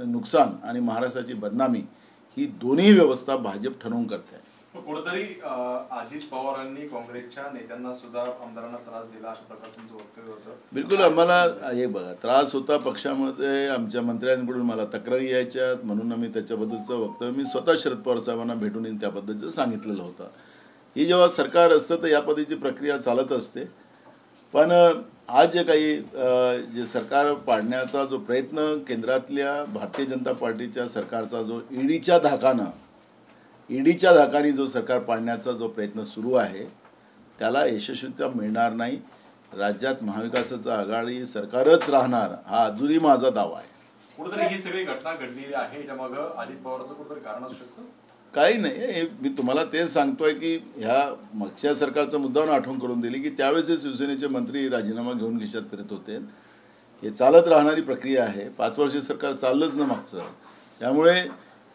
नुकसान आणि महाराष्ट्राची बदनामी ही दोन्ही व्यवस्था भाजप ठरवून करते आहे. कुठेतरी अजित पवारांनी काँग्रेसच्या नेत्यांना सुद्धा आमदारांना त्रास दिला अशा प्रकारचं तुमचं वक्तव्य होतं. बिलकुल आम्हाला हे बघा त्रास होता पक्षामध्ये, आमच्या मंत्र्यांकडून मला तक्रारी यायच्यात म्हणून आम्ही त्याच्याबद्दलचं वक्तव्य मी स्वतः शरद पवार साहेबांना भेटून येऊन त्याबद्दलचं सांगितलेलं होतं. ही जेव्हा सरकार असतं तर या पद्धतीची प्रक्रिया चालत असते. पण आज जे काही जे सरकार पाडण्याचा जो प्रयत्न केंद्रातल्या भारतीय जनता पार्टीच्या सरकारचा जो ईडीच्या धाकाने जो सरकार पाडण्याचा जो प्रयत्न सुरू आहे त्याला यशस्वीता मिळणार नाही. राज्यात महाविकासाचं आघाडी सरकारच राहणार हा अजूनही माझा दावा आहे. कुठेतरी ही सगळी घटना घडलेली आहे याच्यामागं अजित पवारांचं कुठेतरी कारण असू शकतं. काही नाही, मी तुम्हाला तेच सांगतोय की ह्या मागच्या सरकारचा मुद्दावर आठवण करून दिली की त्यावेळेस शिवसेनेचे मंत्री राजीनामा घेऊन खिशात फिरत होते. हे चालत राहणारी प्रक्रिया आहे. 5 वर्ष सरकार चाललंच ना मागचं. त्यामुळे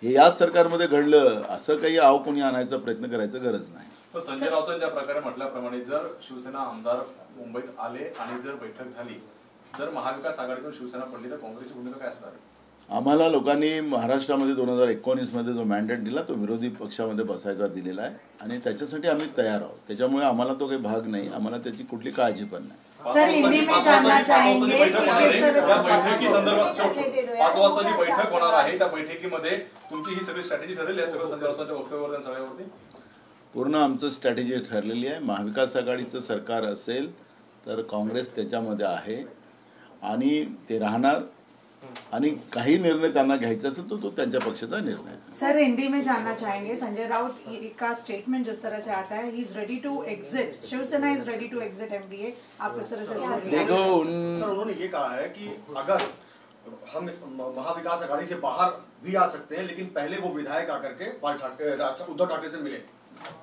हे याच सरकारमध्ये घडलं असं काही आव कोणी आणायचा प्रयत्न करायचं गरज नाही. पण संजय राऊतांनी ज्या प्रकारे म्हटल्याप्रमाणे जर शिवसेना आमदार मुंबईत आले आणि जर बैठक झाली, जर महाविकास आघाडीतून शिवसेना पडली तर काँग्रेसची भूमिका काय असणार आहे? आम्हाला लोकांनी महाराष्ट्रामध्ये 2019 जो मॅन्डेट दिला तो विरोधी पक्षामध्ये बसायचा दिलेला आहे आणि त्याच्यासाठी आम्ही तयार आहोत. त्याच्यामुळे आम्हाला तो काही भाग नाही, आम्हाला त्याची कुठली काळजी पण नाही. 5 वाजताची बैठक होणार आहे. त्या बैठकीमध्ये तुमची ही सगळी स्ट्रॅटेजी ठरेल या सगळं संजय राऊतांच्या वक्तव्यावर सगळ्यावरती पूर्ण आमचं स्ट्रॅटेजी ठरलेली आहे. महाविकास आघाडीचं सरकार असेल तर काँग्रेस त्याच्यामध्ये आहे आणि ते राहणार आणि काही निर्णय त्यांना घ्यायचा असेल तो त्यांच्या पक्षाचा निर्णय है. सर हिंदी में जानना चाहेंगे संजय राउत का स्टेटमेंट जिस तरह से आता है, he is ready to exit, Shivsena is ready to exit MPA, आप किस तरह से देखो सर उन्होंने ये कहा है कि अगर हम महाविकास आघाड़ी से बाहर भी आ सकते हैं लेकिन पहले वो विधायक आकर के उद्धव ठाकरे से मिले.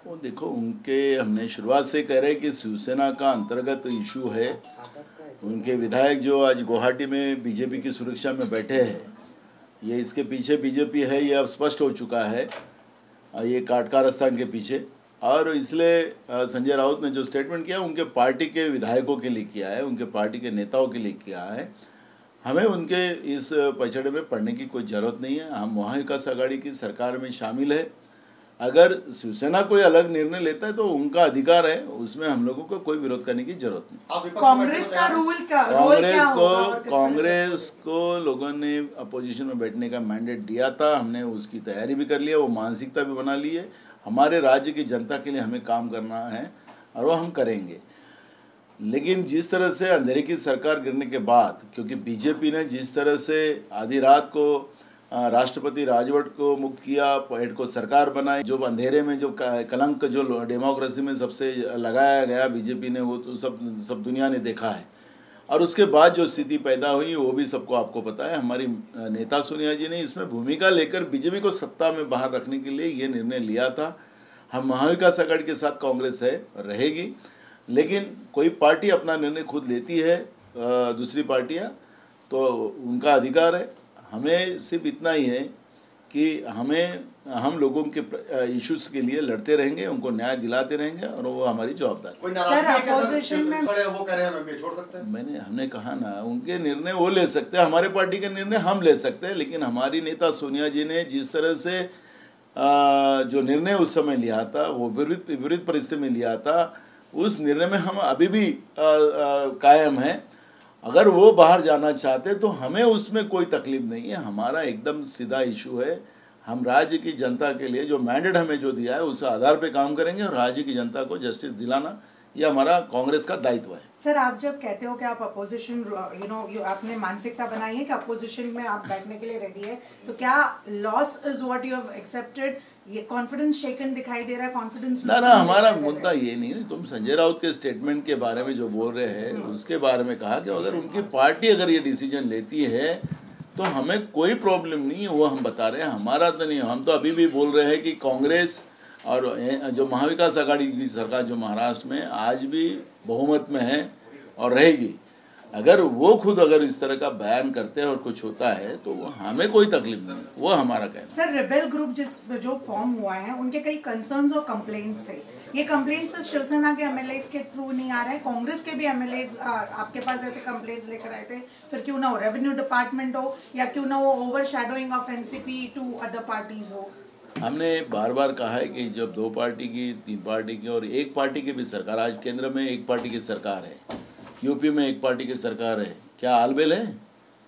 वो देखो उनके हमने शुरुआत से कह रहे कि शिवसेना का अंतर्गत इशू है. उनके विधायक जो आज गुवाहाटी में बीजेपी की सुरक्षा में बैठे हैं, ये इसके पीछे बीजेपी है, ये अब स्पष्ट हो चुका है. ये काटकारस्थान के पीछे और इसलिए संजय राउत ने जो स्टेटमेंट किया उनके पार्टी के विधायकों के लिए किया है, उनके पार्टी के नेताओं के लिए किया है. हमें उनके इस पचड़े में पड़ने की कोई ज़रूरत नहीं है. हम महाविकास आघाड़ी की सरकार में शामिल है. अगर शिवसेना कोई अलग निर्णय लेता है तो उनका अधिकार है, उसमें हम लोगों को कोई विरोध करने की जरूरत नहीं. कांग्रेस का कांग्रेस को लोगों ने अपोजिशन में बैठने का मैंडेट दिया था. हमने उसकी तैयारी भी कर लिया, वो मानसिकता भी बना ली है. हमारे राज्य की जनता के लिए हमें काम करना है और वो हम करेंगे. लेकिन जिस तरह से अंधेरे की सरकार गिरने के बाद, क्योंकि बीजेपी ने जिस तरह से आधी रात को राष्ट्रपति राजवट को मुक्त किया, हेड को सरकार बनाई, जो अंधेरे में जो कलंक जो डेमोक्रेसी में सबसे लगाया गया बीजेपी ने, वो तो सब दुनिया ने देखा है. और उसके बाद जो स्थिति पैदा हुई वो भी सबको आपको पता है. हमारी नेता सोनिया जी ने इसमें भूमिका लेकर बीजेपी को सत्ता में बाहर रखने के लिए ये निर्णय लिया था. हम महाविकास आघाड़ी के साथ कांग्रेस है, रहेगी. लेकिन कोई पार्टी अपना निर्णय खुद लेती है, दूसरी पार्टियाँ, तो उनका अधिकार है. हमें सिर्फ इतना ही है कि हम लोगों के इश्यूज के लिए लड़ते रहेंगे, उनको न्याय दिलाते रहेंगे और वो हमारी जवाबदारी. सर अपोजिशन में वो कह रहे हैं हम ये छोड़ सकते हैं. हमने कहा ना, उनके निर्णय वो ले सकते हैं, हमारे पार्टी के निर्णय हम ले सकते हैं. लेकिन हमारी नेता सोनिया जी ने जिस तरह से जो निर्णय उस समय लिया था, वो विपरीत परिस्थिति में लिया था, उस निर्णय में हम अभी भी कायम हैं. अगर वो बाहर जाना चाहते तो हमें उसमें कोई तकलीफ नहीं है. हमारा एकदम सीधा इशू है. हम राज्य की जनता के लिए जो मैंडेट हमें जो दिया है उस आधार पे काम करेंगे और राज्य की जनता को जस्टिस दिलाना ये हमारा कांग्रेस का दायित्व है. सर आप जब कहते हो कि आप अपोजिशन आपने मानसिकता बनाई है कि अपोजिशन में आप बैठने के लिए रेडी है, तो क्या loss is what you have accepted? ये कॉन्फिडेंस शेकन दिखाई दे रहा है, कॉन्फिडेंस ना हमारा मुद्दा ये नहीं है. तुम संजय राउत के स्टेटमेंट के बारे में जो बोल रहे हैं उसके बारे में कहा कि अगर उनकी पार्टी अगर ये डिसीजन लेती है तो हमें कोई प्रॉब्लम नहीं है, वो हम बता रहे हैं. हमारा तो नहीं. हम तो अभी भी बोल रहे हैं कि कांग्रेस और जो महाविकास आघाड़ी की सरकार जो महाराष्ट्र में आज भी बहुमत में है और रहेगी. अगर वो खुद अगर इस तरह का बयान करते हैं और कुछ होता है तो हमें कोई तकलीफ नहीं, वो हमारा कहना। सर रेबेल ग्रुप जो फॉर्म हुआ है उनके कई कंसर्न्स और कंप्लेंट्स थे, ये कंप्लेंट्स सिर्फ शिवसेना के एमएलएस के थ्रू नहीं आ रहे हैं, कांग्रेस के भी एमएलएस आपके पास ऐसे कंप्लेंट्स लेकर आए थे, फिर क्यों ना हो रेवेन्यू डिपार्टमेंट हो या क्यों ना वो overshadowing of NCP to other parties हो। हमने बार बार कहा है कि जब 2 पार्टी की, 3 पार्टी की और 1 पार्टी की भी सरकार, आज केंद्र में 1 पार्टी की सरकार है, यूपी में 1 पार्टी की सरकार है, क्या आलबेल है?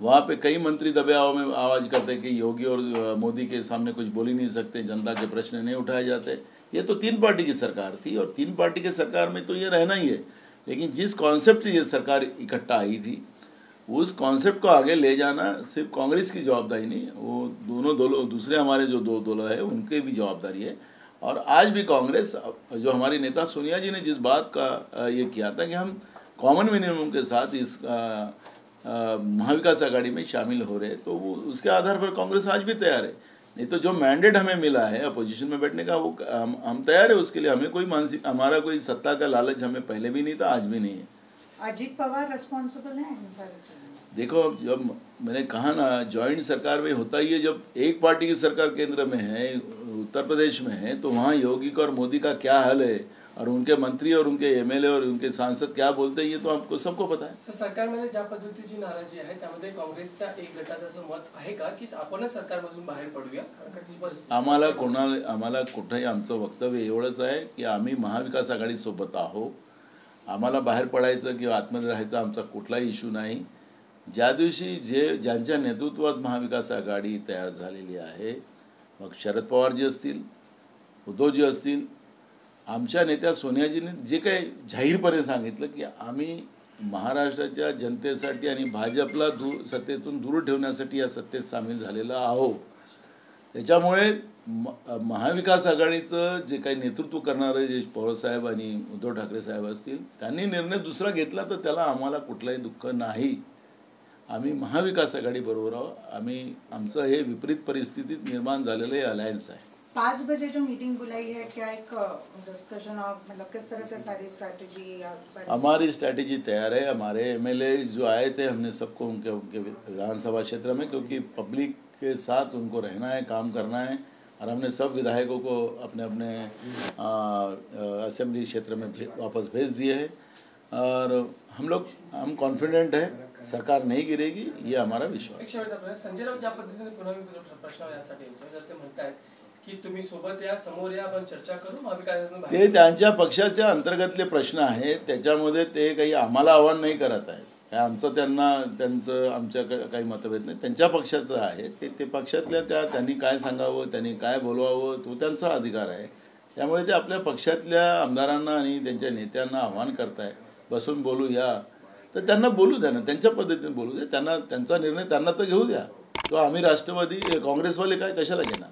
वहाँ पे कई मंत्री दबाव में आवाज़ करते कि योगी और मोदी के सामने कुछ बोल ही नहीं सकते, जनता के प्रश्न नहीं उठाए जाते। ये तो 3 पार्टी की सरकार थी और 3 पार्टी की सरकार में तो ये रहना ही है, लेकिन जिस कॉन्सेप्ट से ये सरकार इकट्ठा आई थी उस कॉन्सेप्ट को आगे ले जाना सिर्फ कांग्रेस की जवाबदारी नहीं, वो दोनों दलों, दूसरे हमारे जो 2 दलों है उनके भी जवाबदारी है। और आज भी कांग्रेस, जो हमारी नेता सोनिया जी ने जिस बात का ये किया था कि हम कॉमन मिनिमम के साथ इस महाविकास आघाड़ी में शामिल हो रहे, तो वो उसके आधार पर कांग्रेस आज भी तैयार है। नहीं तो जो मैंडेट हमें मिला है अपोजिशन में बैठने का, वो हम तैयार है उसके लिए। हमें कोई मानसिक, हमारा कोई सत्ता का लालच हमें पहले भी नहीं था, आज भी नहीं है। अजीत पवार रिस्पॉन्सिबल है इन सारे चीजों? देखो, जब मैंने कहा ना, जॉइंट सरकार में होता ही है, जब 1 पार्टी की सरकार केंद्र में है, उत्तर प्रदेश में है, तो वहाँ योगी का और मोदी का क्या हाल है और उनके मंत्री और उनके एमएलए और उनके सांसद क्या बोलते हैं, ये तो आपको सबको पता है। सर, सरकारमध्ये ज्या पद्धतीची नाराजी आहे त्यामध्ये काँग्रेसच्या एक गटाचं असं मत आहे का की आपणच सरकारमधून बाहेर पडूया? आम्हाला कुठेही आमचं वक्तव्य एवढंच आहे की आम्ही महाविकास आघाडी सोबत आहोत, आम्हाला बाहेर पडायचं किंवा आतमध्ये राहायचं आमचा कुठलाही इश्यू नाही। ज्या दिवशी ज्यांच्या नेतृत्वात महाविकास आघाडी तयार झालेली आहे, मग शरद पवारजी असतील, उद्धवजी असतील, आमच्या नेत्या सोनियाजींनी जे काही जाहीरपणे सांगितलं की आम्ही महाराष्ट्राच्या जनतेसाठी आणि भाजपला सत्तेतून दूर ठेवण्यासाठी या सत्तेत सामील झालेलो आहोत। त्याच्यामुळे महाविकास आघाडीचं जे काही नेतृत्व करणारे जे पवारसाहेब आणि उद्धव ठाकरे साहेब असतील, त्यांनी निर्णय दुसरा घेतला तर त्याला आम्हाला कुठलाही दुःख नाही। आम्ही महाविकास आघाडी बरोबर आहोत। आम्ही आमचं हे विपरीत परिस्थितीत निर्माण झालेले अलायन्स आहे। 5 बजे जो मीटिंग बुलाई है, क्या एक डिस्कशन और मतलब किस तरह से सारी स्ट्रैटेजी या हमारी स्ट्रैटेजी तैयार है। हमारे एमएलए जो आए थे, हमने सबको उनके विधानसभा क्षेत्र में, क्योंकि पब्लिक के साथ उनको रहना है, काम करना है, और हमने सब विधायकों को अपने अपने असेंबली क्षेत्र में वापस भेज दिए हैं। और हम कॉन्फिडेंट है सरकार नहीं गिरेगी, ये हमारा विश्वास। एक शेवटचा प्रश्न, संजय राऊत ज्या पद्धतीने पुन्हा प्रश्न यासाठी येतो, जर ते म्हणतात की तुम्ही सोबत या, समोर या, आपण चर्चा करू महाविकास, ते त्यांच्या पक्षाच्या अंतर्गतले प्रश्न आहेत, त्याच्यामध्ये ते काही आम्हाला आव्हान नाही करत आहेत। आमचं त्यांचं आमच्या काही मतभेद नाही, त्यांच्या पक्षाचं आहे ते पक्षातल्या त्यांनी काय सांगावं, त्यांनी काय बोलवावं, तो त्यांचा अधिकार आहे। त्यामुळे ते आपल्या पक्षातल्या आमदारांना आणि त्यांच्या नेत्यांना आव्हान करताय, बसून बोलूया, तर त्यांना बोलू द्या ना, त्यांच्या पद्धतीने बोलू द्या, त्यांचा निर्णय त्यांना तर घेऊ द्या। तो आम्ही राष्ट्रवादी काँग्रेसवाले काय कशाला घेणार?